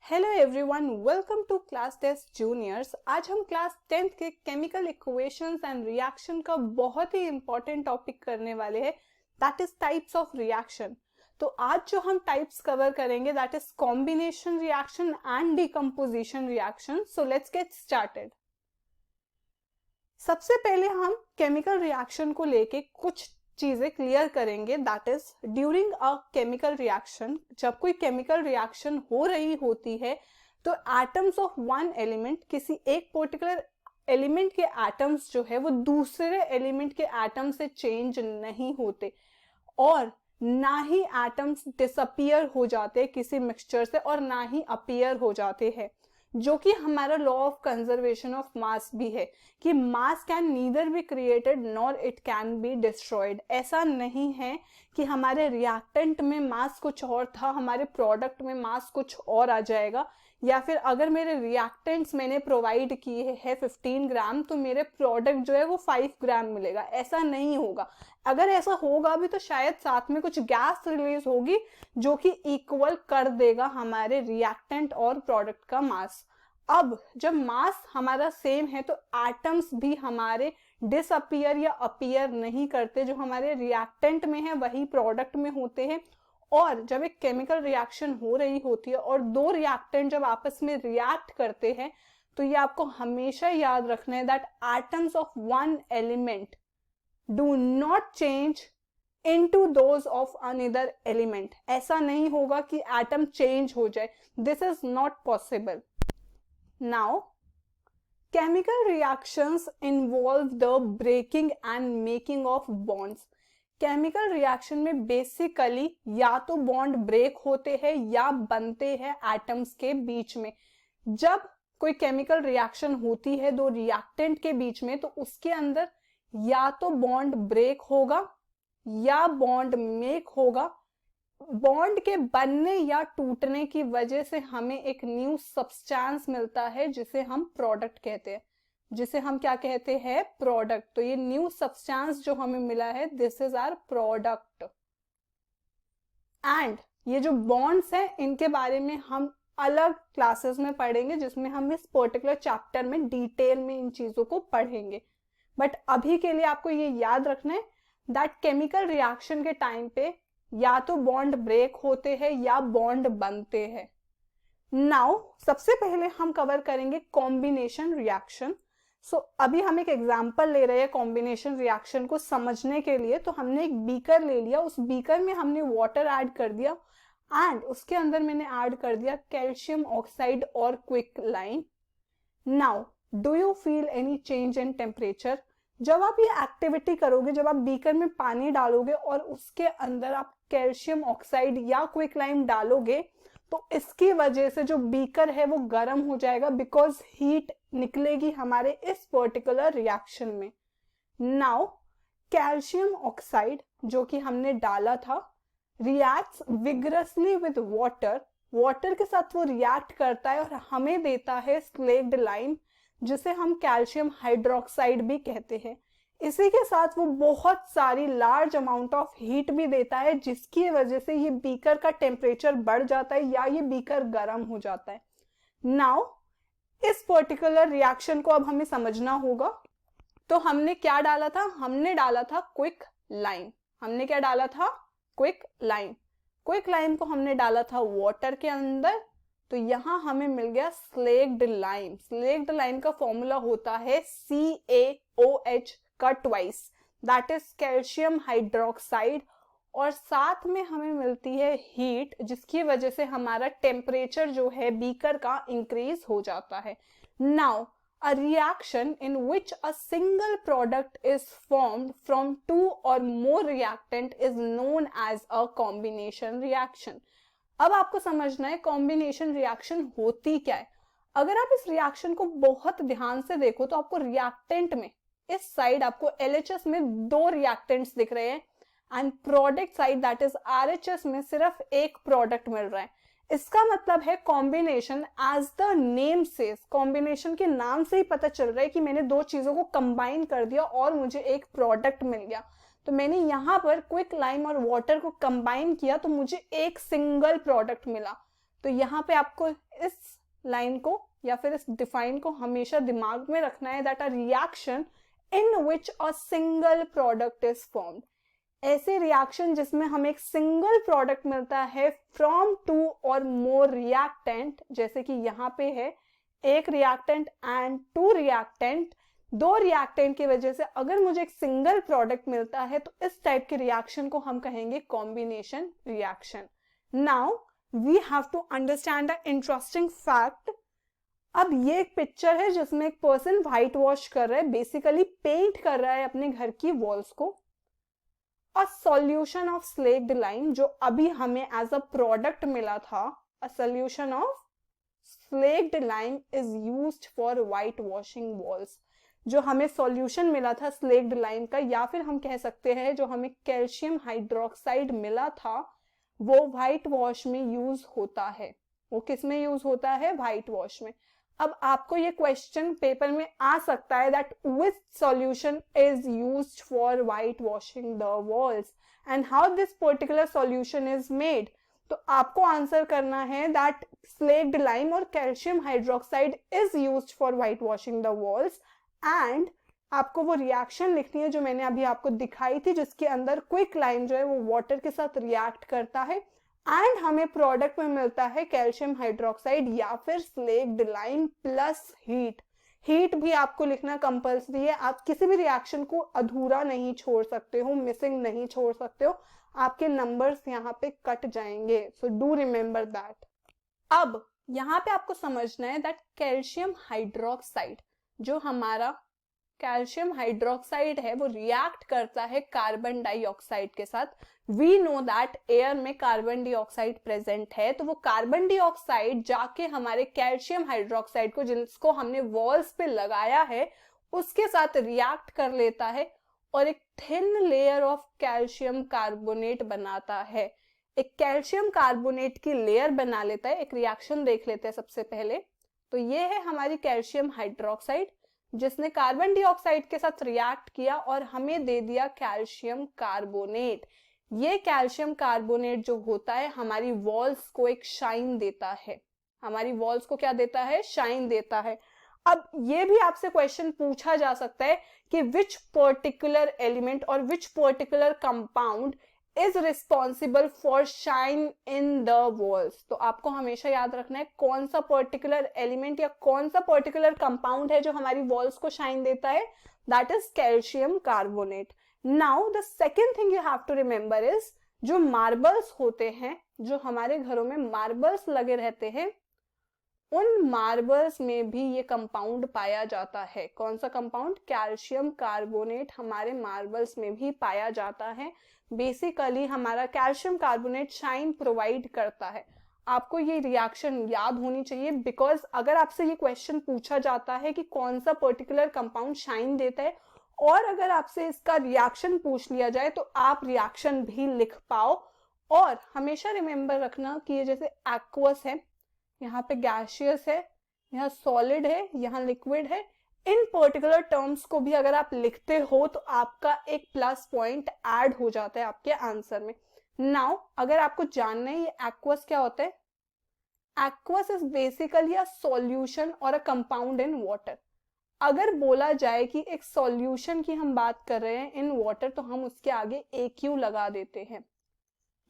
Hello everyone, welcome to class test juniors. आज हम class 10th के केमिकल इक्वेशंस एंड रिएक्शन का बहुत ही इंपॉर्टेंट टॉपिक करने वाले हैं, that is types of reaction. तो आज जो हम टाइप्स कवर करेंगे that is combination reaction and decomposition reaction. So let's get started. सबसे पहले हम केमिकल रिएक्शन को लेके कुछ चीजें क्लियर करेंगे, that is during a chemical reaction. जब कोई केमिकल रिएक्शन हो रही होती है तो एटम्स ऑफ वन एलिमेंट, किसी एक पर्टिकुलर एलिमेंट के एटम्स जो है वो दूसरे एलिमेंट के एटम से चेंज नहीं होते और ना ही एटम्स डिसअपियर हो जाते किसी मिक्सचर से और ना ही अपीयर हो जाते हैं, जो कि हमारा law of conservation of mass भी है कि मास can neither be created nor it can be destroyed. ऐसा नहीं है कि हमारे रिएक्टेंट में मास कुछ और था, हमारे प्रोडक्ट में मास कुछ और आ जाएगा, या फिर अगर मेरे रिएक्टेंट्स मैंने प्रोवाइड किए हैं 15 ग्राम तो मेरे प्रोडक्ट जो है वो 5 ग्राम मिलेगा। ऐसा नहीं होगा। अगर ऐसा होगा भी तो शायद साथ में कुछ गैस रिलीज होगी जो कि इक्वल कर देगा हमारे रिएक्टेंट और प्रोडक्ट का मास। अब जब मास हमारा सेम है तो एटम्स भी हमारे डिसअपियर या अपीयर नहीं करते। जो हमारे रिएक्टेंट में है वही प्रोडक्ट में होते हैं। और जब एक केमिकल रिएक्शन हो रही होती है और दो रिएक्टेंट जब आपस में रिएक्ट करते हैं तो ये आपको हमेशा याद रखना है that atoms of one element do not change into those of another element. ऐसा नहीं होगा कि एटम चेंज हो जाए, this is not possible. Now chemical reactions involve the breaking and making of bonds. Chemical reaction में basically या तो bond break होते हैं या बनते हैं एटम्स के बीच में। जब कोई केमिकल रिएक्शन होती है दो रिएक्टेंट के बीच में तो उसके अंदर या तो बॉन्ड ब्रेक होगा या बॉन्ड मेक होगा। बॉन्ड के बनने या टूटने की वजह से हमें एक न्यू सब्सटेंस मिलता है जिसे हम प्रोडक्ट कहते हैं, जिसे हम क्या कहते हैं, प्रोडक्ट। तो ये न्यू सब्सटेंस जो हमें मिला है this is our product. And ये जो बॉन्ड्स हैं इनके बारे में हम अलग क्लासेस में पढ़ेंगे, जिसमें हम इस पर्टिकुलर चैप्टर में डिटेल में इन चीजों को पढ़ेंगे। बट अभी के लिए आपको ये याद रखना है दैट केमिकल रिएक्शन के टाइम पे या तो बॉन्ड ब्रेक होते हैं या बॉन्ड बनते हैं। नाउ सबसे पहले हम कवर करेंगे कॉम्बिनेशन रिएक्शन। सो अभी हम एक एग्जांपल ले रहे हैं कॉम्बिनेशन रिएक्शन को समझने के लिए। तो हमने एक बीकर ले लिया, उस बीकर में हमने वाटर ऐड कर दिया एंड उसके अंदर मैंने ऐड कर दिया कैल्शियम ऑक्साइड और quick lime. Now do you feel any change in temperature? जब आप ये एक्टिविटी करोगे, जब आप बीकर में पानी डालोगे और उसके अंदर आप कैल्शियम ऑक्साइड या क्विक लाइम डालोगे तो इसकी वजह से जो बीकर है वो गर्म हो जाएगा बिकॉज हीट निकलेगी हमारे इस पर्टिकुलर रिएक्शन में। नाउ कैल्शियम ऑक्साइड जो कि हमने डाला था reacts vigorously with water. Water के साथ वो रिएक्ट करता है और हमें देता है स्लेक्ड लाइम जिसे हम कैल्शियम हाइड्रोक्साइड भी कहते हैं। इसी के साथ वो बहुत सारी लार्ज अमाउंट ऑफ हीट भी देता है जिसकी वजह से ये बीकर का टेम्परेचर बढ़ जाता है या ये बीकर गर्म हो जाता है। नाउ इस पर्टिकुलर रिएक्शन को अब हमें समझना होगा। तो हमने क्या डाला था? हमने डाला था क्विक लाइम। हमने क्या डाला था? Quick lime. क्विक लाइम को हमने डाला था वाटर के अंदर, तो यहां हमें मिल गया स्लेक्ड लाइम। स्लेक्ड लाइम का फॉर्मूला होता है CaOH का twice, that is calcium hydroxide, और साथ में हमें मिलती है हीट जिसकी वजह से हमारा टेम्परेचर जो है बीकर का इंक्रीज हो जाता है। Now a reaction in which a single product is formed from two or more reactant is known as a combination reaction. अब आपको समझना है कॉम्बिनेशन रिएक्शन होती क्या है। अगर आप इस रिएक्शन को बहुत ध्यान से देखो तो आपको रिएक्टेंट में इस साइड आपको LHS में दो रिएक्टेंट्स दिख रहे हैं and product side that is RHS में सिर्फ एक प्रोडक्ट मिल रहा है। इसका मतलब है combination as the name says, combination के नाम से ही पता चल रहा है कि मैंने दो चीजों को कंबाइन कर दिया और मुझे एक प्रोडक्ट मिल गया। तो मैंने यहाँ पर क्विक लाइम और वाटर को कंबाइन किया तो मुझे एक सिंगल प्रोडक्ट मिला। तो यहाँ पे आपको इस लाइन को या फिर इस डिफाइन को हमेशा दिमाग में रखना है, that a reaction in which a single product is formed. ऐसे रिएक्शन जिसमें हमें एक सिंगल प्रोडक्ट मिलता है फ्रॉम 2 और मोर रिएक्टेंट, जैसे कि यहाँ पे है एक रिएक्टेंट एंड 2 रिएक्टेंट, 2 रिएक्टेंट की वजह से अगर मुझे एक सिंगल प्रोडक्ट मिलता है तो इस टाइप के रिएक्शन को हम कहेंगे combination reaction. Now we have to understand the interesting fact. अब ये एक पिक्चर है जिसमें एक पर्सन व्हाइट वॉश कर रहा है, बेसिकली पेंट कर रहा है अपने घर की वॉल्स को। A solution of slaked lime, जो अभी हमें एज अ प्रोडक्ट मिला था, a solution of slaked lime is used for white washing walls. जो हमें सॉल्यूशन मिला था स्लेक्ड लाइम का, या फिर हम कह सकते हैं जो हमें कैल्शियम हाइड्रोक्साइड मिला था, वो व्हाइट वॉश में यूज होता है। वो किस में यूज होता है? व्हाइट वॉश में। अब आपको ये क्वेश्चन पेपर में आ सकता है that which solution is used for white washing the walls and how this particular solution is made. तो आपको आंसर करना है दैट स्लेक्ड लाइम और calcium hydroxide is used for white washing the walls, and आपको वो reaction लिखनी है जो मैंने अभी आपको दिखाई थी, जिसके अंदर क्विक लाइम जो है वो वाटर के साथ रिएक्ट करता है एंड हमें प्रोडक्ट में मिलता है कैल्शियम हाइड्रोक्साइड या फिर slaked lime plus heat. Heat भी आपको लिखना कंपल्सरी है, आप किसी भी रिएक्शन को अधूरा नहीं छोड़ सकते हो, मिसिंग नहीं छोड़ सकते हो, आपके नंबर्स यहाँ पे कट जाएंगे, सो डू रिमेंबर दैट। अब यहाँ पे आपको समझना है दैट कैल्शियम हाइड्रोक्साइड, जो हमारा कैल्शियम हाइड्रोक्साइड है, वो रिएक्ट करता है कार्बन डाइऑक्साइड के साथ। वी नो दैट एयर में कार्बन डाइऑक्साइड प्रेजेंट है, तो वो कार्बन डाइऑक्साइड जाके हमारे कैल्शियम हाइड्रोक्साइड को, जिसको हमने वॉल्स पे लगाया है, उसके साथ रिएक्ट कर लेता है और एक thin layer of calcium carbonate बनाता है। एक कैल्शियम कार्बोनेट की लेयर बना लेता है। एक रिएक्शन देख लेते हैं सबसे पहले। तो ये है हमारी कैल्शियम हाइड्रोक्साइड जिसने कार्बन डाइऑक्साइड के साथ रिएक्ट किया और हमें दे दिया कैल्शियम कार्बोनेट। ये कैल्शियम कार्बोनेट जो होता है हमारी वॉल्स को एक शाइन देता है। हमारी वॉल्स को क्या देता है? शाइन देता है। अब ये भी आपसे क्वेश्चन पूछा जा सकता है कि विच पर्टिकुलर एलिमेंट और which particular compound is responsible for shine in the walls. तो आपको हमेशा याद रखना है कौन सा पर्टिकुलर एलिमेंट या कौन सा पर्टिकुलर कंपाउंड है जो हमारी वॉल्स को शाइन देता है। That is calcium carbonate. Now the second thing you have to remember is, जो मार्बल्स होते हैं, जो हमारे घरों में मार्बल्स लगे रहते हैं, उन मार्बल्स में भी ये कंपाउंड पाया जाता है। कौन सा कंपाउंड? कैल्शियम कार्बोनेट हमारे मार्बल्स में भी पाया जाता है। बेसिकली हमारा कैल्शियम कार्बोनेट शाइन प्रोवाइड करता है। आपको ये रिएक्शन याद होनी चाहिए, बिकॉज अगर आपसे ये क्वेश्चन पूछा जाता है कि कौन सा पर्टिकुलर कंपाउंड शाइन देता है और अगर आपसे इसका रिएक्शन पूछ लिया जाए तो आप रिएक्शन भी लिख पाओ। और हमेशा रिमेंबर रखना कि ये जैसे एक्वस है, यहाँ पे गैसियस है, यहाँ सॉलिड है, यहाँ लिक्विड है, इन पर्टिकुलर टर्म्स को भी अगर आप लिखते हो तो आपका एक प्लस पॉइंट ऐड हो जाता है आपके आंसर में। नाउ अगर आपको जानना है ये एक्वस क्या होता है, aqueous is basically a solution और अ कंपाउंड इन वाटर। अगर बोला जाए कि एक सॉल्यूशन की हम बात कर रहे हैं इन वाटर, तो हम उसके आगे AQ लगा देते हैं।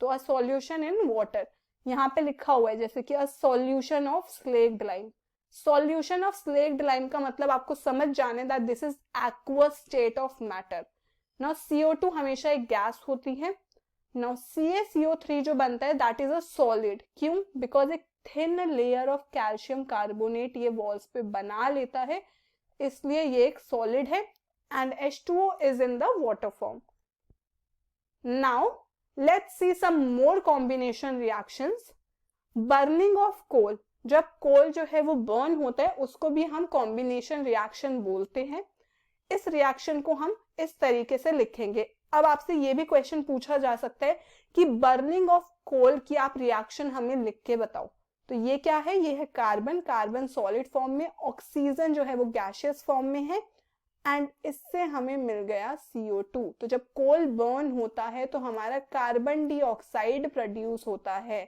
तो अ सॉल्यूशन इन वाटर यहाँ पे लिखा हुआ है जैसे कि a solution of slaked lime. Solution of slaked lime का मतलब आपको समझ जाने that this is aqueous state of matter. Now CO2 हमेशा एक गैस होती है। नाउ CaCO3 जो बनता है दैट इज अ सॉलिड। क्यों? बिकॉज एक thin layer of calcium carbonate ये वॉल्स पे बना लेता है, इसलिए ये एक सॉलिड है। And H2O is in the water form. Now let's see some more combination reactions. Burning of coal, जब कोल जो है वो बर्न होता है उसको भी हम कॉम्बिनेशन रिएक्शन बोलते हैं। इस रिएक्शन को हम इस तरीके से लिखेंगे। अब आपसे ये भी क्वेश्चन पूछा जा सकता है कि बर्निंग ऑफ कोल की आप रिएक्शन हमें लिख के बताओ। तो ये क्या है? ये है कार्बन, कार्बन सॉलिड फॉर्म में, ऑक्सीजन जो है वो गैसियस फॉर्म में है, एंड इससे हमें मिल गया CO2। तो जब कोल बर्न होता है तो हमारा कार्बन डाइऑक्साइड प्रोड्यूस होता है।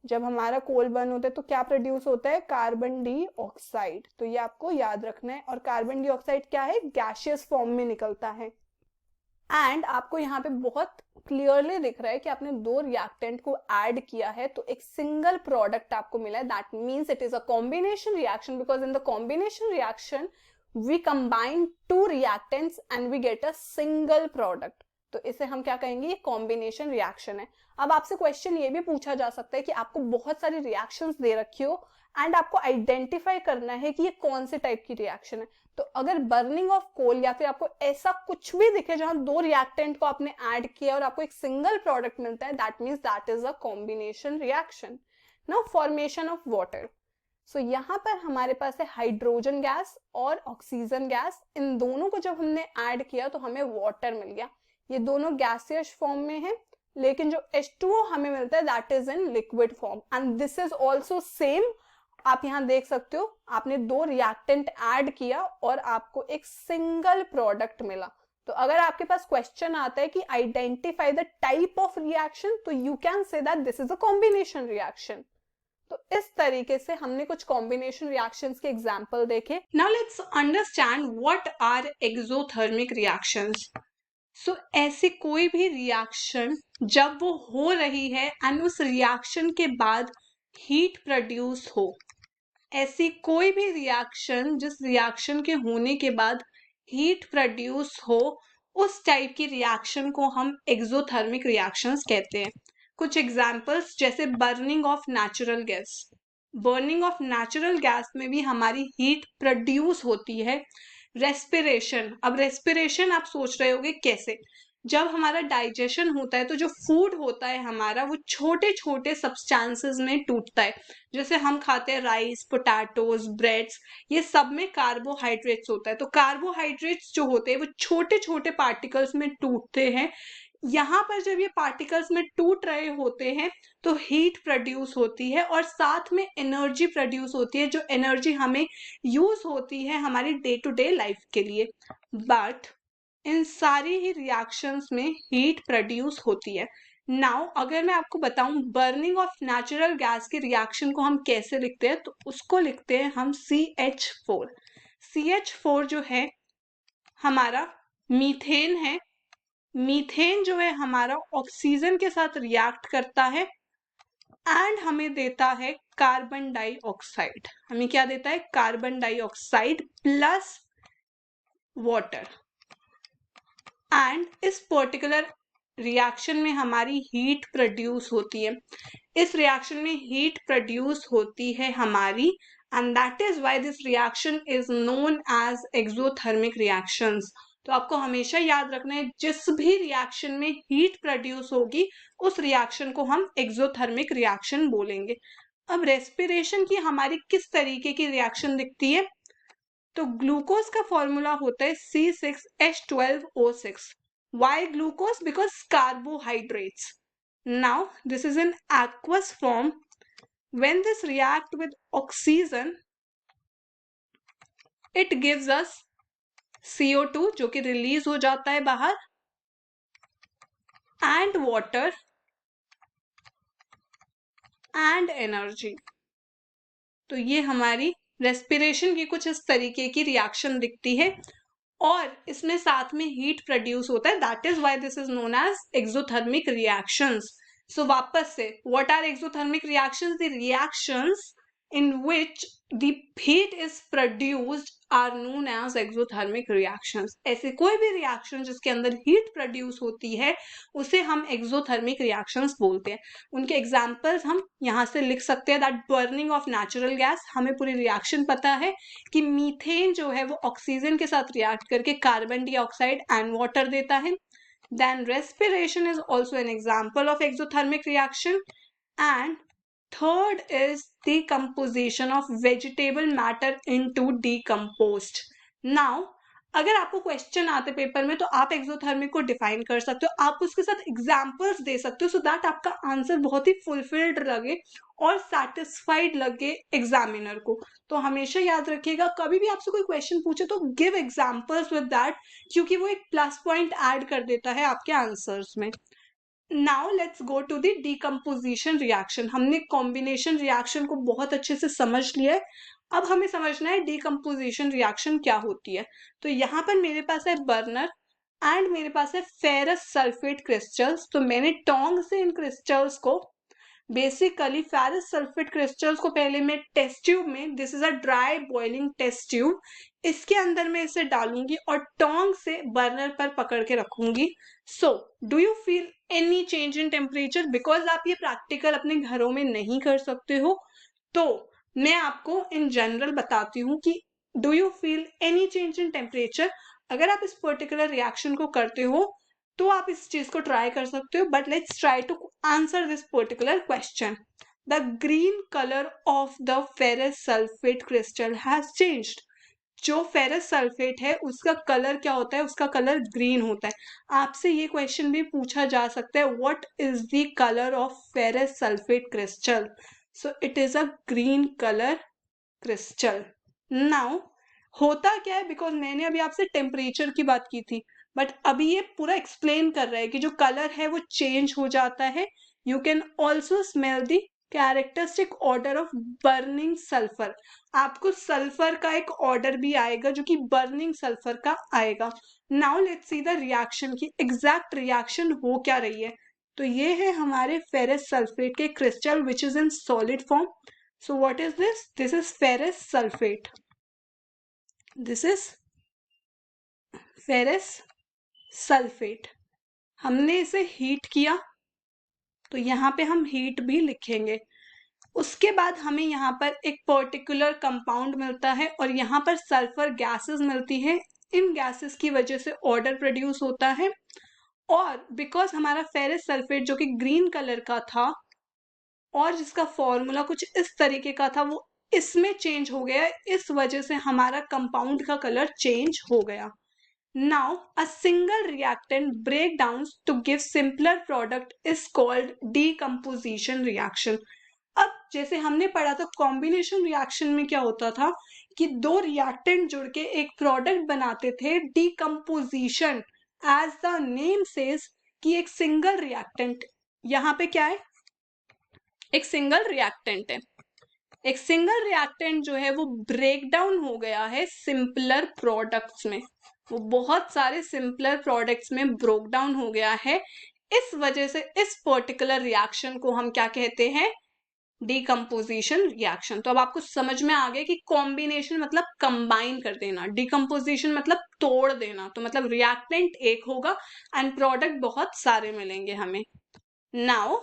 जब हमारा कोल बर्न होता है तो क्या प्रोड्यूस होता है, कार्बन डाइऑक्साइड। तो ये आपको याद रखना है। और कार्बन डाइऑक्साइड क्या है, गैसियस फॉर्म में निकलता है। एंड आपको यहाँ पे बहुत क्लियरली दिख रहा है कि आपने दो रिएक्टेंट को ऐड किया है तो एक सिंगल प्रोडक्ट आपको मिला है। That means it is a combination reaction, because in the combination reaction we combine two reactants and we get a single product. तो इसे हम क्या कहेंगे, ये कॉम्बिनेशन रिएक्शन है। अब आपसे क्वेश्चन ये भी पूछा जा सकता है कि आपको बहुत सारी रिएक्शंस दे रखी हो एंड आपको आइडेंटिफाई करना है कि ये कौन से टाइप की रिएक्शन है। तो अगर बर्निंग ऑफ कोल या फिर आपको ऐसा कुछ भी दिखे जहां दो रिएक्टेंट को आपने ऐड किया और आपको एक सिंगल प्रोडक्ट मिलता है, that means that is a combination reaction. Now formation of water. So यहाँ पर हमारे पास है हाइड्रोजन गैस और ऑक्सीजन गैस। इन दोनों को जब हमने ऐड किया तो हमें वाटर मिल गया। ये दोनों गैसियस फॉर्म में है, लेकिन जो H2O हमें मिलता है that is in liquid form and this is also same. आप यहाँ देख सकते हो, आपने दो रिएक्टेंट ऐड किया और आपको एक सिंगल प्रोडक्ट मिला। तो अगर आपके पास क्वेश्चन आता है कि identify the type of reaction, तो you can say that this is a combination reaction. तो इस तरीके से हमने कुछ कॉम्बिनेशन रिएक्शंस के एग्जांपल देखे। Now let's understand what are exothermic reactions. So ऐसी कोई भी रिएक्शन जब वो हो रही है एंड उस रिएक्शन के बाद हीट प्रोड्यूस हो, ऐसी कोई भी रिएक्शन जिस रिएक्शन के होने के बाद हीट प्रोड्यूस हो, उस टाइप की रिएक्शन को हम एक्सोथर्मिक रिएक्शंस कहते हैं। कुछ एग्जांपल्स जैसे burning of natural gas. Burning of natural gas में भी हमारी हीट प्रोड्यूस होती है। रेस्पिरेशन। अब रेस्पिरेशन आप सोच रहे होगे कैसे। जब हमारा डाइजेशन होता है तो जो फूड होता है हमारा वो छोटे छोटे सब्सटेंसेस में टूटता है। जैसे हम खाते हैं राइस, पोटैटोज, ब्रेड्स, ये सब में कार्बोहाइड्रेट्स होता है। तो कार्बोहाइड्रेट्स जो होते हैं वो छोटे छोटे पार्टिकल्स में टूटते हैं। यहाँ पर जब ये पार्टिकल्स में टूट रहे होते हैं तो हीट प्रोड्यूस होती है और साथ में एनर्जी प्रोड्यूस होती है, जो एनर्जी हमें यूज होती है हमारी डे टू डे लाइफ के लिए। बट इन सारी ही रिएक्शंस में हीट प्रोड्यूस होती है। नाउ अगर मैं आपको बताऊं बर्निंग ऑफ नेचुरल गैस के रिएक्शन को हम कैसे लिखते हैं, तो उसको लिखते हैं हम CH4। CH4 जो है हमारा मीथेन है। मीथेन जो है हमारा ऑक्सीजन के साथ रिएक्ट करता है एंड हमें देता है कार्बन डाइऑक्साइड। हमें क्या देता है, carbon dioxide plus water. And इस पर्टिकुलर रिएक्शन में हमारी हीट प्रोड्यूस होती है। इस रिएक्शन में हीट प्रोड्यूस होती है हमारी, and that is why this reaction is known as exothermic reactions. तो आपको हमेशा याद रखना है जिस भी रिएक्शन में हीट प्रोड्यूस होगी उस रिएक्शन को हम एक्सोथर्मिक रिएक्शन बोलेंगे। अब रेस्पिरेशन की हमारी किस तरीके की रिएक्शन दिखती है, तो ग्लूकोज का फॉर्मूला होता है C6H12O6। Why glucose? Because carbohydrates. Now this is in aqueous form. When this react with oxygen, it gives us CO2 जो कि रिलीज हो जाता है बाहर, and water and energy। तो ये हमारी रेस्पिरेशन की कुछ इस तरीके की रिएक्शन दिखती है और इसमें साथ में हीट प्रोड्यूस होता है। That is why this is known as exothermic reactions. So वापस से, what are exothermic reactions? The reactions in which the heat is produced are known as exothermic reactions। ऐसे कोई भी रिएक्शन जिसके अंदर हीट प्रोड्यूस होती है उसे हम एक्सोथर्मिक रिएक्शंस बोलते हैं। उनके एग्जांपल्स हम यहाँ से लिख सकते हैं। That burning of natural gas, हमें पूरी रिएक्शन पता है कि मीथेन जो है वो ऑक्सीजन के साथ रिएक्ट करके कार्बन डाइऑक्साइड एंड वाटर देता है। Then respiration is also an example of exothermic reaction। And third is decomposition of vegetable matter into decomposed। Now अगर आपको क्वेश्चन आते पेपर में तो आप एक्सोथर्मिक को डिफाइन कर सकते हो, आप उसके साथ एग्जांपल्स दे सकते हो, सो दैट आपका आंसर बहुत ही फुलफिल्ड लगे और सेटिस्फाइड लगे एग्जामिनर को। तो हमेशा याद रखिएगा कभी भी आपसे कोई क्वेश्चन पूछे तो गिव एग्जांपल्स विद दैट, क्योंकि वो एक प्लस पॉइंट ऐड कर देता है आपके आंसर्स में। Now let's go to the decomposition reaction. हमने कॉम्बिनेशन रिएक्शन को बहुत अच्छे से समझ लिया है, अब हमें समझना है डिकम्पोजिशन रिएक्शन क्या होती है। तो यहाँ पर मेरे पास है बर्नर एंड मेरे पास है फेरस सल्फेट क्रिस्टल्स। तो मैंने टोंग से इन क्रिस्टल्स को, बेसिकली फेरस सल्फेट क्रिस्टल्स को पहले मैं टेस्ट ट्यूब में, this is a dry boiling test tube, इसके अंदर मैं इसे डालूंगी और टोंग से बर्नर पर पकड़ के रखूंगी। So do you feel any change in temperature? Because आप ये प्रैक्टिकल अपने घरों में नहीं कर सकते हो, तो मैं आपको इन जनरल बताती हूँ कि do you feel any change in temperature. अगर आप इस पर्टिकुलर रिएक्शन को करते हो तो आप इस चीज को ट्राई कर सकते हो, but let's try to answer this particular question. The green colour of the ferrous sulphate crystal has changed. जो फेरस सल्फेट है उसका कलर क्या होता है? उसका कलर ग्रीन होता है। आपसे ये क्वेश्चन भी पूछा जा सकता है, what is the colour of ferrous sulphate crystal? So it is a green colour crystal. Now होता क्या है, बिकॉज मैंने अभी आपसे टेम्परेचर की बात की थी, बट अभी ये पूरा एक्सप्लेन कर रहा है कि जो कलर है वो चेंज हो जाता है। You can also smell the characteristic order of burning sulphur. आपको सल्फर का एक ऑर्डर भी आएगा जो कि बर्निंग सल्फर का आएगा। Now let's see the reaction की एग्जैक्ट रिएक्शन हो क्या रही है। तो ये है हमारे फेरस सल्फेट के crystal which is in solid form. So what is this? This is ferrous sulfate. This is ferrous sulfate. हमने इसे हीट किया, तो यहाँ पे हम हीट भी लिखेंगे। उसके बाद हमें यहाँ पर एक पर्टिकुलर कंपाउंड मिलता है और यहाँ पर सल्फर गैसेस मिलती है। इन गैसेस की वजह से ऑर्डर प्रोड्यूस होता है, और बिकॉज हमारा फेरस सल्फेट जो कि ग्रीन कलर का था और जिसका फॉर्मूला कुछ इस तरीके का था, वो इसमें चेंज हो गया, इस वजह से हमारा कंपाउंड का कलर चेंज हो गया। Now a single reactant break down to give simpler product is called decomposition reaction. अब जैसे हमने पढ़ा था कॉम्बिनेशन रिएक्शन में क्या होता था कि दो रिएक्टेंट जुड़ के एक प्रोडक्ट बनाते थे। Decomposition as the name says कि एक सिंगल रिएक्टेंट, यहाँ पे क्या है, एक सिंगल रिएक्टेंट है। एक सिंगल रिएक्टेंट जो है वो ब्रेक डाउन हो गया है सिंपलर प्रोडक्ट्स में, वो बहुत सारे सिंपलर प्रोडक्ट्स में ब्रोक डाउन हो गया है। इस वजह से इस पर्टिकुलर रिएक्शन को हम क्या कहते हैं? Decomposition reaction. तो अब आपको समझ में आ गया कि कॉम्बिनेशन मतलब कंबाइन कर देना, डिकम्पोजिशन मतलब तोड़ देना। तो मतलब रिएक्टेंट एक होगा एंड प्रोडक्ट बहुत सारे मिलेंगे हमें। Now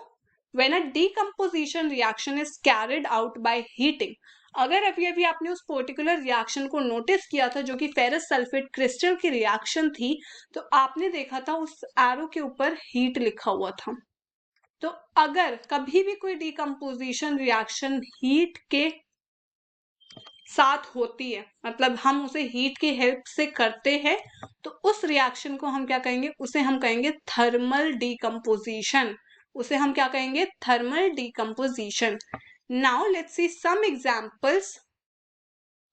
when a decomposition reaction is carried out by heating, अगर अभी अभी आपने उस पर्टिकुलर रिएक्शन को नोटिस किया था जो कि फेरस सल्फेट क्रिस्टल की रिएक्शन थी, तो आपने देखा था उस एरो के ऊपर हीट लिखा हुआ था। तो अगर कभी भी कोई डिकम्पोजिशन रिएक्शन हीट के साथ होती है, मतलब हम उसे हीट की हेल्प से करते हैं, तो उस रिएक्शन को हम क्या कहेंगे? उसे हम कहेंगे थर्मल डिकम्पोजिशन। उसे हम क्या कहेंगे? Thermal decomposition. Now let's see some examples.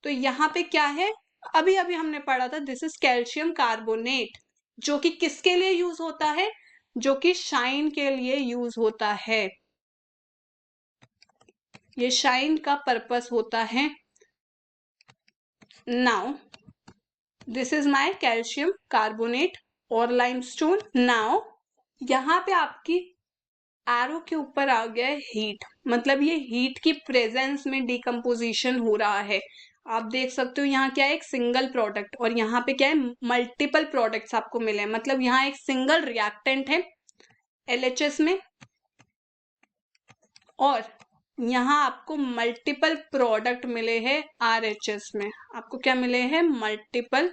तो यहाँ पे क्या है, अभी अभी हमने पढ़ा था, दिस इज कैल्शियम कार्बोनेट, जो कि किसके लिए यूज होता है? जो कि शाइन के लिए यूज होता है। ये शाइन का पर्पस होता है। Now this is my calcium carbonate और लाइमस्टोन। नाउ यहाँ पे आपकी एरो के ऊपर आ गया है हीट, मतलब ये हीट की प्रेजेंस में डिकम्पोजिशन हो रहा है। आप देख सकते हो यहाँ क्या है, एक सिंगल प्रोडक्ट, और यहाँ पे क्या है, मल्टीपल प्रोडक्ट्स आपको मिले हैं। मतलब यहाँ एक सिंगल रिएक्टेंट है LHS में, और यहाँ आपको मल्टीपल प्रोडक्ट मिले हैं RHS में। आपको क्या मिले हैं? Multiple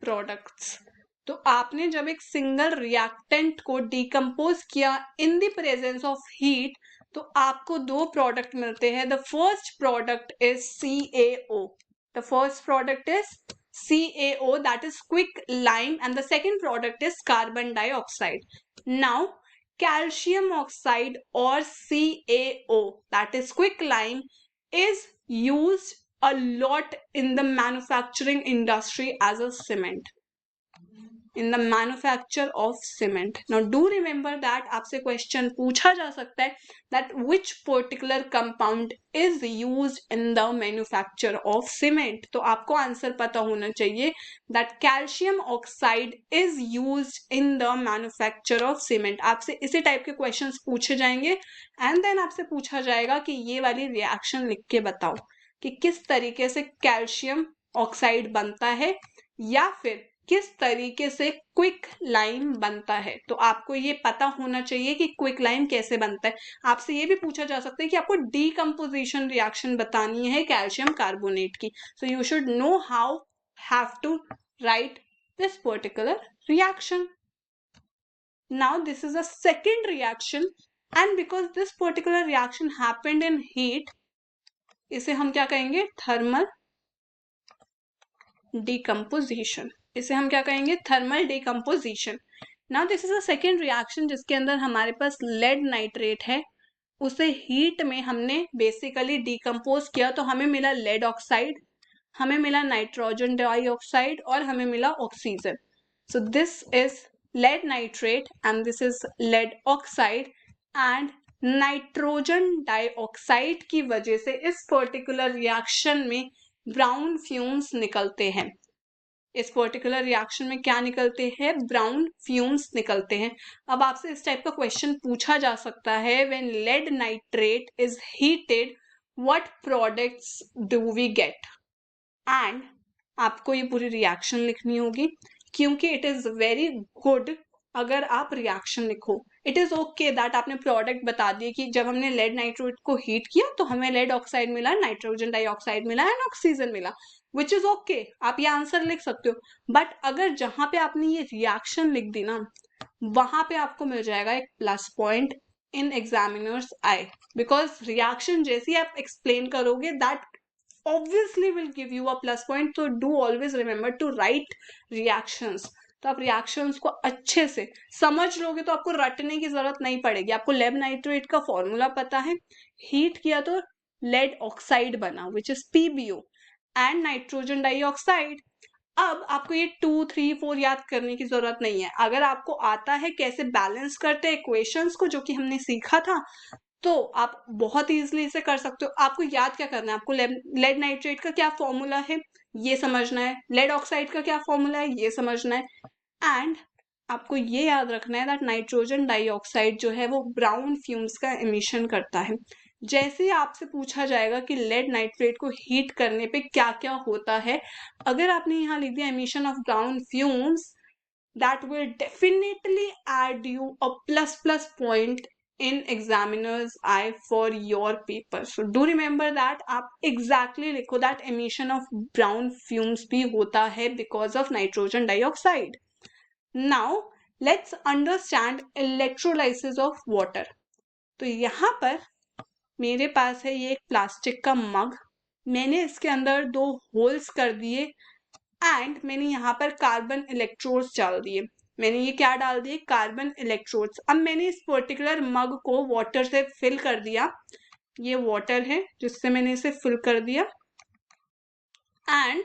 products. तो आपने जब एक सिंगल रिएक्टेंट को डिकम्पोज किया in the presence of heat, तो आपको दो प्रोडक्ट मिलते हैं। The first product is CaO। The first product is CaO, that is quicklime, and the second product is carbon dioxide. Now calcium oxide or CaO, that is quicklime, is used a lot in the manufacturing industry as a cement. in the manufacture of cement. Now do remember that आपसे question पूछा जा सकता है that which particular compound is used in the manufacture of cement. तो आपको answer पता होना चाहिए that calcium oxide is used in the manufacture of cement. आपसे इसी टाइप के क्वेश्चंस पूछे जाएंगे एंड देन आपसे पूछा जाएगा कि ये वाली रिएक्शन लिख के बताओ कि किस तरीके से कैल्शियम ऑक्साइड बनता है या फिर किस तरीके से क्विक लाइम बनता है. तो आपको ये पता होना चाहिए कि क्विक लाइम कैसे बनता है. आपसे ये भी पूछा जा सकता है कि आपको डीकम्पोजिशन रिएक्शन बतानी है कैल्शियम कार्बोनेट की. So you should know how have to write this particular reaction. Now this is a second reaction and because this particular reaction happened in heat, इसे हम क्या कहेंगे, थर्मल डिकम्पोजिशन. इसे हम क्या कहेंगे, thermal decomposition. Now this is a second reaction जिसके अंदर हमारे पास लेड नाइट्रेट है, उसे हीट में हमने बेसिकली डिकम्पोज किया तो हमें मिला लेड ऑक्साइड, हमें मिला नाइट्रोजन डाइऑक्साइड और हमें मिला oxygen. So this is lead nitrate and this is lead oxide and nitrogen dioxide की वजह से इस पर्टिकुलर रिएक्शन में ब्राउन फ्यूम्स निकलते हैं. इस पर्टिकुलर रिएक्शन में क्या निकलते हैं, ब्राउन फ्यूम्स निकलते हैं. अब आपसे इस टाइप का क्वेश्चन पूछा जा सकता है, when lead nitrate is heated what products do we get. And आपको ये पूरी रिएक्शन लिखनी होगी क्योंकि इट इज वेरी गुड अगर आप रिएक्शन लिखो. इट इज ओके दैट आपने प्रोडक्ट बता दिए कि जब हमने लेड नाइट्रेट को हीट किया तो हमें लेड ऑक्साइड मिला, नाइट्रोजन डाइऑक्साइड मिला एंड ऑक्सीजन मिला, विच इज ओके. आप ये आंसर लिख सकते हो. बट अगर जहां पे आपने ये रिएक्शन लिख दी ना, वहां पे आपको मिल जाएगा एक plus point in examiners I, because reaction जैसे ही आप एक्सप्लेन करोगे that obviously will give you a plus point. So do always remember to write reactions. तो आप रिएक्शंस को अच्छे से समझ लोगे तो आपको रटने की जरूरत नहीं पड़ेगी. आपको लेड नाइट्रेट का फॉर्मूला पता है, हीट किया तो लेड ऑक्साइड बना which is PbO and nitrogen dioxide. अब आपको ये 2, 3, 4 याद करने की जरूरत नहीं है. अगर आपको आता है कैसे बैलेंस करते हैं इक्वेशंस को जो कि हमने सीखा था तो आप बहुत इजीली इसे कर सकते हो. आपको याद क्या करना है, आपको लेड नाइट्रेट का क्या फॉर्मूला है ये समझना है, लेड ऑक्साइड का क्या फॉर्मूला है ये समझना है, एंड आपको ये याद रखना है दैट नाइट्रोजन डाइऑक्साइड जो है वो ब्राउन फ्यूम्स का एमिशन करता है. जैसे ही आपसे पूछा जाएगा कि लेड नाइट्रेट को हीट करने पे क्या क्या होता है, अगर आपने यहाँ लिख दिया emission of brown fumes, that will definitely add you a plus point in examiner's eye for your paper. So do remember that. आप exactly लिखो that emission of brown fumes भी होता है because of nitrogen dioxide. Now let's understand electrolysis of water. तो यहाँ पर मेरे पास है ये एक प्लास्टिक का मग, मैंने इसके अंदर 2 होल्स कर दिए एंड मैंने यहाँ पर कार्बन इलेक्ट्रोड्स डाल दिए. मैंने ये क्या डाल दिए, कार्बन इलेक्ट्रोड्स. अब मैंने इस पर्टिकुलर मग को वाटर से फिल कर दिया, ये वाटर है जिससे मैंने इसे फिल कर दिया एंड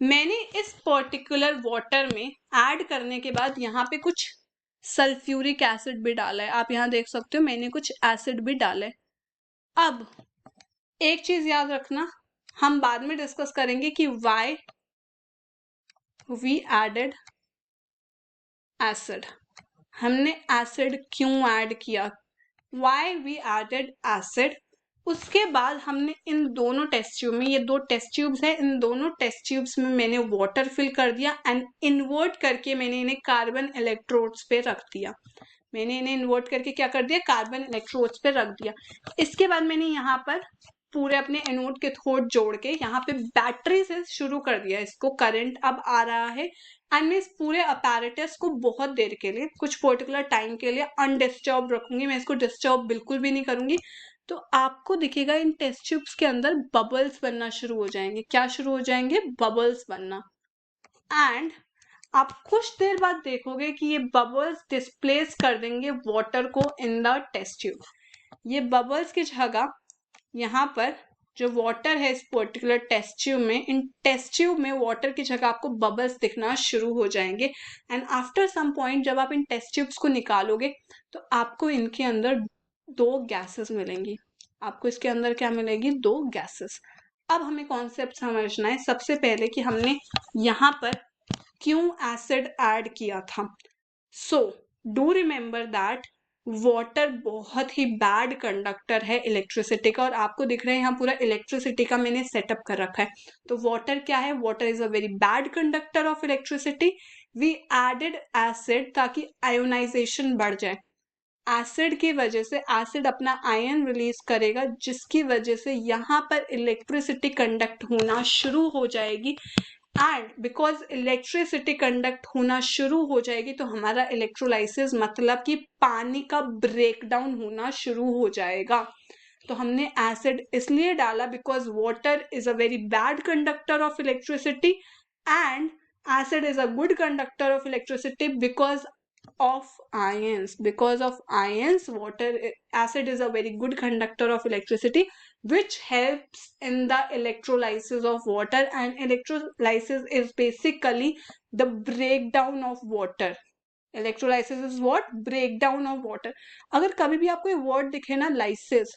मैंने इस पर्टिकुलर वाटर में ऐड करने के बाद यहाँ पे कुछ सल्फ्यूरिक एसिड भी डाला है. आप यहाँ देख सकते हो मैंने कुछ एसिड भी डाला है. अब एक चीज याद रखना, हम बाद में डिस्कस करेंगे कि वाई वी एडेड एसिड, हमने एसिड क्यों ऐड किया, वाई वी एडेड एसिड. उसके बाद हमने इन दोनों टेस्ट ट्यूब में, ये 2 टेस्ट ट्यूब्स है, इन दोनों टेस्ट ट्यूब्स में मैंने वाटर फिल कर दिया एंड इन्वर्ट करके मैंने इन्हें कार्बन इलेक्ट्रोड्स पे रख दिया. मैंने इन्हें इन्वर्ट करके क्या कर दिया, कार्बन इलेक्ट्रोड्स पे रख दिया. इसके बाद मैंने यहाँ पर पूरे अपने एनोड के थोड़ जोड़ के यहाँ पे बैटरी से शुरू कर दिया, इसको करंट अब आ रहा है एंड मैं इस पूरे अपैरेटस को बहुत देर के लिए, कुछ पर्टिकुलर टाइम के लिए अनडिस्टर्ब रखूंगी. मैं इसको डिस्टर्ब बिल्कुल भी नहीं करूंगी. तो आपको दिखेगा इन टेस्ट ट्यूब्स के अंदर बबल्स बनना शुरू हो जाएंगे. क्या शुरू हो जाएंगे, बबल्स बनना. एंड आप कुछ देर बाद देखोगे कि ये बबल्स डिस्प्लेस कर देंगे वाटर को इन द टेस्ट ट्यूब. ये बबल्स की जगह यहाँ पर जो वाटर है इस पर्टिकुलर टेस्ट ट्यूब में, इन टेस्ट ट्यूब में वाटर की जगह आपको बबल्स दिखना शुरू हो जाएंगे एंड आफ्टर सम पॉइंट जब आप इन टेस्ट ट्यूब्स को निकालोगे तो आपको इनके अंदर 2 गैसेस मिलेंगी। आपको इसके अंदर क्या मिलेगी? 2 गैसेस। अब हमें कॉन्सेप्ट समझना है सबसे पहले कि हमने यहाँ पर क्यों एसिड ऐड किया था। So do remember that water बहुत ही बैड कंडक्टर है इलेक्ट्रिसिटी का, और आपको दिख रहा है यहाँ पूरा इलेक्ट्रिसिटी का मैंने सेटअप कर रखा है। तो वाटर क्या है? Water is a very bad conductor of electricity. We added acid ताकि आयोनाइजेशन बढ़ जाए। एसिड की वजह से एसिड अपना आयन रिलीज करेगा जिसकी वजह से यहाँ पर इलेक्ट्रिसिटी कंडक्ट होना शुरू हो जाएगी एंड बिकॉज इलेक्ट्रिसिटी कंडक्ट होना शुरू हो जाएगी तो हमारा इलेक्ट्रोलाइसिस मतलब कि पानी का ब्रेकडाउन होना शुरू हो जाएगा। तो हमने एसिड इसलिए डाला because water is a very bad conductor of electricity and acid is a good conductor of electricity because of ions. Because of ions, acid is a very good conductor of electricity, which helps in the electrolysis of water, and electrolysis is basically the breakdown of water. Electrolysis is what? Breakdown of water. अगर कभी भी आपको ये word दिखे ना lysis,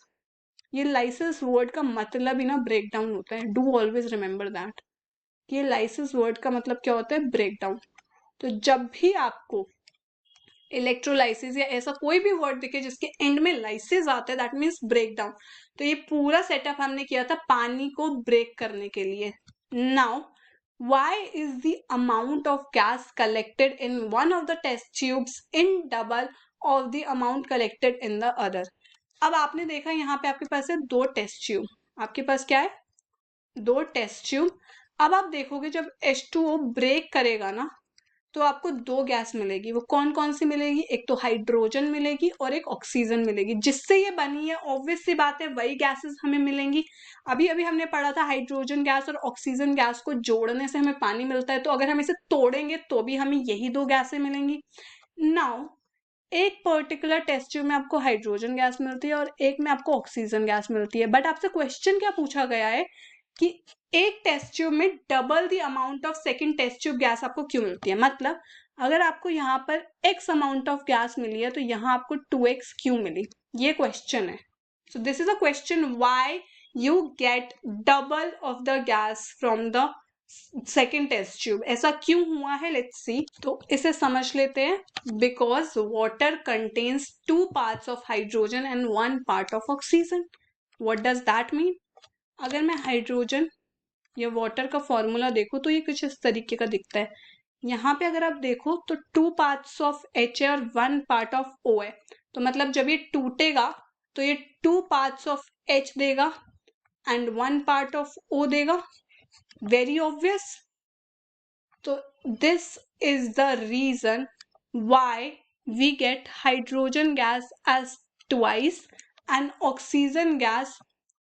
ये lysis word का मतलब ही ना breakdown होता है। Do always remember that कि ये lysis word का मतलब क्या होता है? breakdown। तो जब भी आपको इलेक्ट्रोलाइसिस या ऐसा कोई भी वर्ड दिखे जिसके एंड में लाइसिस आता है, दैट मीन्स ब्रेक डाउन। तो ये पूरा सेटअप हमने किया था पानी को ब्रेक करने के लिए। Now why is the amount of gas collected in one of the test tubes in double of the amount collected in the other. अब आपने देखा यहाँ पे आपके पास है 2 टेस्ट ट्यूब। आपके पास क्या है? 2 टेस्ट ट्यूब। अब आप देखोगे जब H2O ब्रेक करेगा ना तो आपको 2 गैस मिलेगी। वो कौन कौन सी मिलेगी? एक तो हाइड्रोजन मिलेगी और एक ऑक्सीजन मिलेगी। जिससे ये बनी है ऑब्वियस सी बात है वही गैसेस हमें मिलेंगी। अभी अभी हमने पढ़ा था हाइड्रोजन गैस और ऑक्सीजन गैस को जोड़ने से हमें पानी मिलता है, तो अगर हम इसे तोड़ेंगे तो भी हमें यही 2 गैसें मिलेंगी। नाउ एक पर्टिकुलर टेस्ट ट्यूब में आपको हाइड्रोजन गैस मिलती है और एक में आपको ऑक्सीजन गैस मिलती है। बट आपसे क्वेश्चन क्या पूछा गया है कि एक टेस्ट ट्यूब में double the amount of second test tube gas आपको क्यों मिलती है? मतलब अगर आपको यहाँ पर x अमाउंट ऑफ गैस मिली है तो यहाँ आपको 2x क्यों मिली? ये क्वेश्चन है। So this is a question why you get double of the gas from the second test tube. ऐसा क्यों हुआ है? Let's see. तो इसे समझ लेते हैं। Because water contains 2 parts of hydrogen and 1 part of oxygen. What does that mean? अगर मैं हाइड्रोजन या वाटर का फॉर्मूला देखो तो ये कुछ इस तरीके का दिखता है। यहाँ पे अगर आप देखो तो 2 पार्ट्स ऑफ H है और 1 पार्ट ऑफ O है। तो मतलब जब ये टूटेगा तो ये 2 पार्ट्स ऑफ H देगा एंड 1 पार्ट ऑफ O देगा। Very obvious. तो this is the reason why we get hydrogen gas as twice and oxygen gas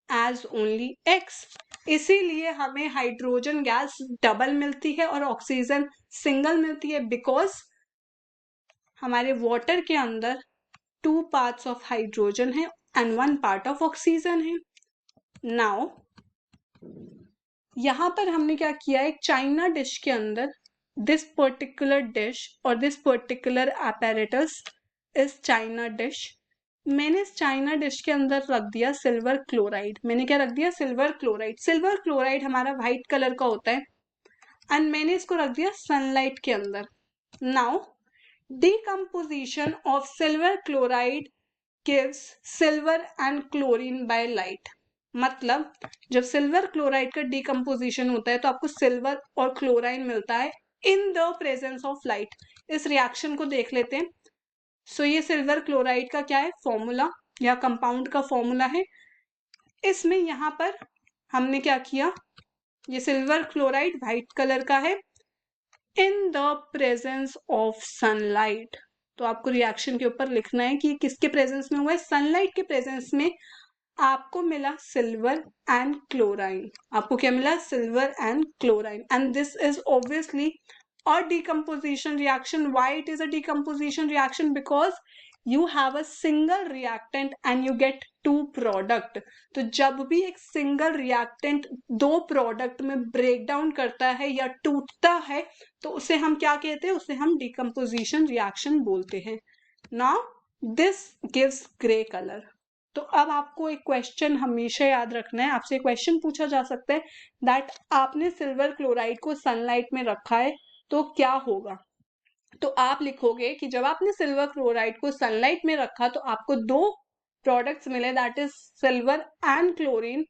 as only x। इसीलिए हमें हाइड्रोजन गैस डबल मिलती है और ऑक्सीजन सिंगल मिलती है बिकॉज हमारे वाटर के अंदर 2 पार्ट्स ऑफ हाइड्रोजन है एंड 1 पार्ट ऑफ ऑक्सीजन है। नाउ यहाँ पर हमने क्या किया, एक चाइना डिश के अंदर दिस पर्टिकुलर डिश और दिस पर्टिकुलर apparatus इस चाइना डिश, मैंने इस चाइना डिश के अंदर रख दिया सिल्वर क्लोराइड। मैंने क्या रख दिया? Silver chloride. सिल्वर क्लोराइड हमारा व्हाइट कलर का होता है एंड मैंने इसको रख दिया सनलाइट के अंदर। Now decomposition of silver chloride gives silver and chlorine by light. मतलब जब सिल्वर क्लोराइड का डिकम्पोजिशन होता है तो आपको सिल्वर और क्लोराइन मिलता है in the presence of light. इस रिएक्शन को देख लेते हैं। सो ये सिल्वर क्लोराइड का क्या है? फॉर्मूला या कंपाउंड का फॉर्मूला है। इसमें यहाँ पर हमने क्या किया, ये सिल्वर क्लोराइड व्हाइट कलर का है in the presence of sunlight. तो आपको रिएक्शन के ऊपर लिखना है कि किसके प्रेजेंस में हुआ है? सनलाइट के प्रेजेंस में आपको मिला सिल्वर एंड क्लोराइन। आपको क्या मिला? Silver and chlorine. And this is obviously a decomposition reaction. Why it is a decomposition reaction? Because you have a single reactant and you get two product. तो जब भी एक सिंगल रिएक्टेंट दो product में break down करता है या टूटता है तो उसे हम क्या कहते हैं, उसे हम डिकम्पोजिशन रिएक्शन बोलते हैं. Now this gives grey colour. तो अब आपको एक क्वेश्चन हमेशा याद रखना है, आपसे क्वेश्चन पूछा जा सकता है दैट आपने सिल्वर क्लोराइड को सनलाइट में रखा है तो क्या होगा. तो आप लिखोगे कि जब आपने सिल्वर क्लोराइड को सनलाइट में रखा तो आपको दो प्रोडक्ट्स मिले, that is silver and chlorine.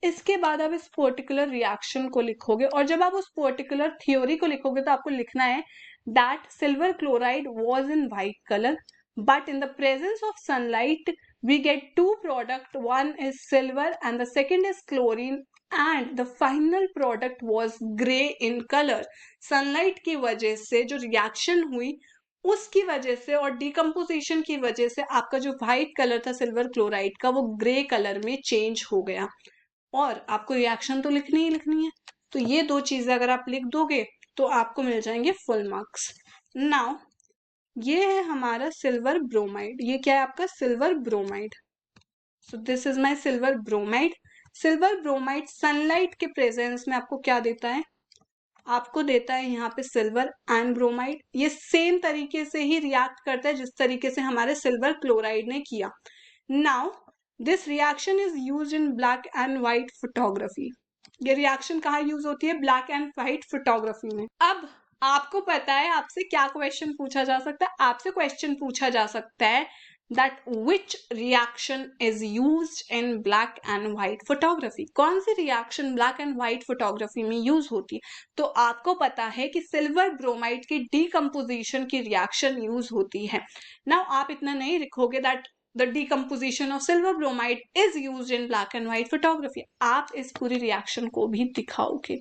इसके बाद आप इस पर्टिकुलर रिएक्शन को लिखोगे और जब आप उस पर्टिकुलर थ्योरी को लिखोगे तो आपको लिखना है that silver chloride was in white colour but in the presence of sunlight we get two product, one is silver and the second is chlorine and the final product was gray in color. sunlight की वजह से जो reaction हुई उसकी वजह से और decomposition की वजह से आपका जो व्हाइट कलर था सिल्वर क्लोराइड का वो ग्रे कलर में चेंज हो गया. और आपको रिएक्शन तो लिखनी ही लिखनी है, तो ये दो चीजें अगर आप लिख दोगे तो आपको मिल जाएंगे फुल मार्क्स. नाउ ये है हमारा सिल्वर ब्रोमाइड. ये क्या है आपका silver bromide. So this is my silver bromide. Silver bromide sunlight के प्रेजेंस में आपको क्या देता है, आपको देता है यहाँ पे सिल्वर एंड ब्रोमाइड. ये सेम तरीके से ही रिएक्ट करता है जिस तरीके से हमारे सिल्वर क्लोराइड ने किया. Now this reaction is used in black and white photography. ये रिएक्शन कहाँ यूज होती है, ब्लैक एंड व्हाइट फोटोग्राफी में. अब आपको पता है आपसे क्या क्वेश्चन पूछा जा सकता है, आपसे क्वेश्चन पूछा जा सकता है that which reaction is used in black and white photography. कौन सी reaction black and white photography में यूज होती है. तो आपको पता है कि सिल्वर ब्रोमाइड की डीकम्पोजिशन की रिएक्शन यूज होती है. नाउ आप इतना नहीं लिखोगे that the decomposition of silver bromide is used in black and white photography. आप इस पूरी रिएक्शन को भी दिखाओगे,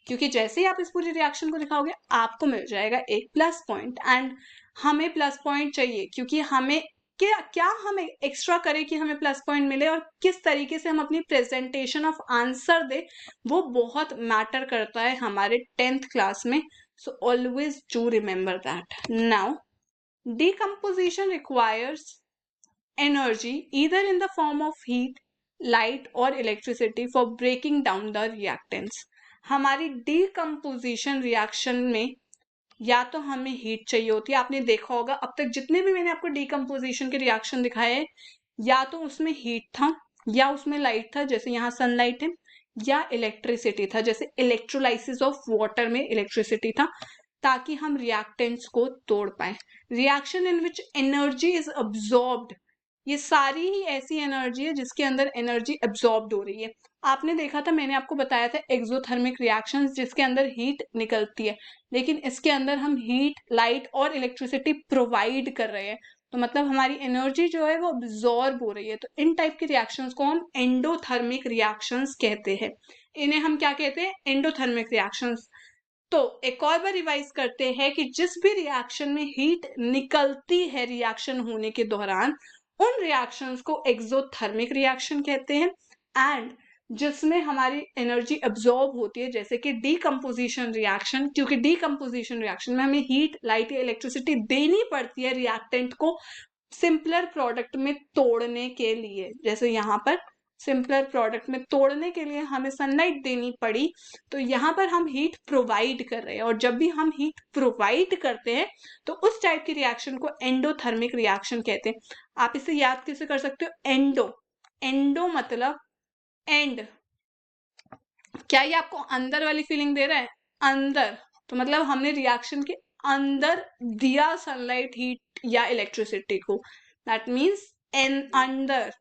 क्योंकि जैसे ही आप इस पूरी रिएक्शन को दिखाओगे आपको मिल जाएगा एक प्लस पॉइंट. एंड हमें प्लस पॉइंट चाहिए क्योंकि हमें क्या हम एक्स्ट्रा करें कि हमें प्लस पॉइंट मिले और किस तरीके से हम अपनी प्रेजेंटेशन ऑफ आंसर दे वो बहुत मैटर करता है हमारे 10th क्लास में. So always do remember that. Now decomposition requires energy either in the form of heat, light or electricity for breaking down the reactants. हमारी डीकम्पोजिशन रिएक्शन में या तो हमें हीट चाहिए होती है. आपने देखा होगा अब तक जितने भी मैंने आपको डीकम्पोजिशन के रिएक्शन दिखाए या तो उसमें हीट था या उसमें लाइट था जैसे यहाँ सनलाइट है, या इलेक्ट्रिसिटी था जैसे इलेक्ट्रोलाइसिस ऑफ वाटर में इलेक्ट्रिसिटी था, ताकि हम रिएक्टेंट्स को तोड़ पाए. Reaction in which energy is absorbed, ये सारी ही ऐसी एनर्जी है जिसके अंदर एनर्जी एब्जॉर्ब्ड हो रही है. आपने देखा था, मैंने आपको बताया था एक्सोथर्मिक रिएक्शंस जिसके अंदर हीट निकलती है, लेकिन इसके अंदर हम हीट, लाइट और इलेक्ट्रिसिटी प्रोवाइड कर रहे हैं, तो मतलब हमारी एनर्जी जो है वो अब्जॉर्ब हो रही है. तो इन टाइप के रिएक्शंस को हम एंडोथर्मिक रिएक्शंस कहते हैं. इन्हें हम क्या कहते हैं, एंडोथर्मिक रिएक्शंस. तो एक और बार रिवाइज करते हैं कि जिस भी रिएक्शन में हीट निकलती है रिएक्शन होने के दौरान उन रिएक्शंस को एक्सोथर्मिक रिएक्शन कहते हैं. एंड जिसमें हमारी एनर्जी अब्जॉर्ब होती है जैसे कि डीकम्पोजिशन रिएक्शन, क्योंकि डीकम्पोजिशन रिएक्शन में हमें हीट, लाइट या इलेक्ट्रिसिटी देनी पड़ती है रिएक्टेंट को सिंपलर प्रोडक्ट में तोड़ने के लिए. जैसे यहाँ पर सिंपलर प्रोडक्ट में तोड़ने के लिए हमें सनलाइट देनी पड़ी, तो यहाँ पर हम हीट प्रोवाइड कर रहे हैं. और जब भी हम हीट प्रोवाइड करते हैं तो उस टाइप की रिएक्शन को एंडोथर्मिक रिएक्शन कहते हैं. आप इसे याद कैसे कर सकते हो, एंडो, एंडो मतलब एंड. क्या ये आपको अंदर वाली फीलिंग दे रहा है, अंदर, तो मतलब हमने रिएक्शन के अंदर दिया सनलाइट, हीट या इलेक्ट्रिसिटी को, दैट मीन्स एन अंदर.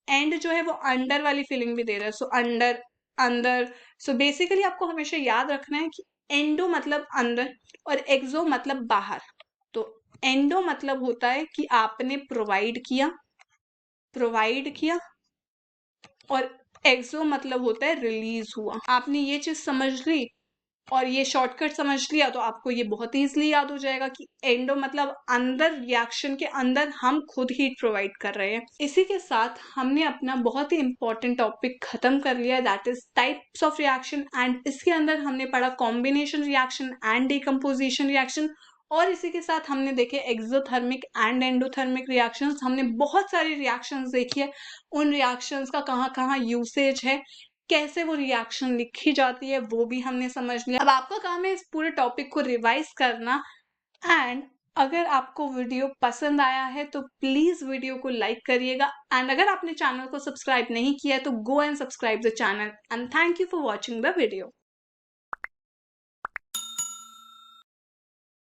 एंड जो है वो अंडर वाली फीलिंग भी दे रहा है, सो अंडर, अंदर. सो बेसिकली आपको हमेशा याद रखना है कि एंडो मतलब अंदर और एक्सो मतलब बाहर. तो एंडो मतलब होता है कि आपने प्रोवाइड किया और एक्सो मतलब होता है रिलीज हुआ. आपने ये चीज समझ ली और ये शॉर्टकट समझ लिया तो आपको ये बहुत ईजिली याद हो जाएगा कि एंडो मतलब अंदर, रिएक्शन के अंदर हम खुद हीट प्रोवाइड कर रहे हैं. इसी के साथ हमने अपना बहुत ही इंपॉर्टेंट टॉपिक खत्म कर लिया, that is types of reaction. And इसके अंदर हमने पढ़ा combination reaction and decomposition reaction और इसी के साथ हमने देखे एक्सोथर्मिक एंड एंडोथर्मिक रिएक्शंस। हमने बहुत सारी रिएक्शंस देखी है, उन रिएक्शंस का कहाँ कहाँ यूसेज है, कैसे वो रिएक्शन लिखी जाती है, वो भी हमने समझ लिया। अब आपका काम है इस पूरे टॉपिक को रिवाइज करना। एंड अगर आपको वीडियो पसंद आया है तो प्लीज वीडियो को लाइक करिएगा। एंड अगर आपने चैनल को सब्सक्राइब नहीं किया है तो go and subscribe the channel. And thank you for watching the video.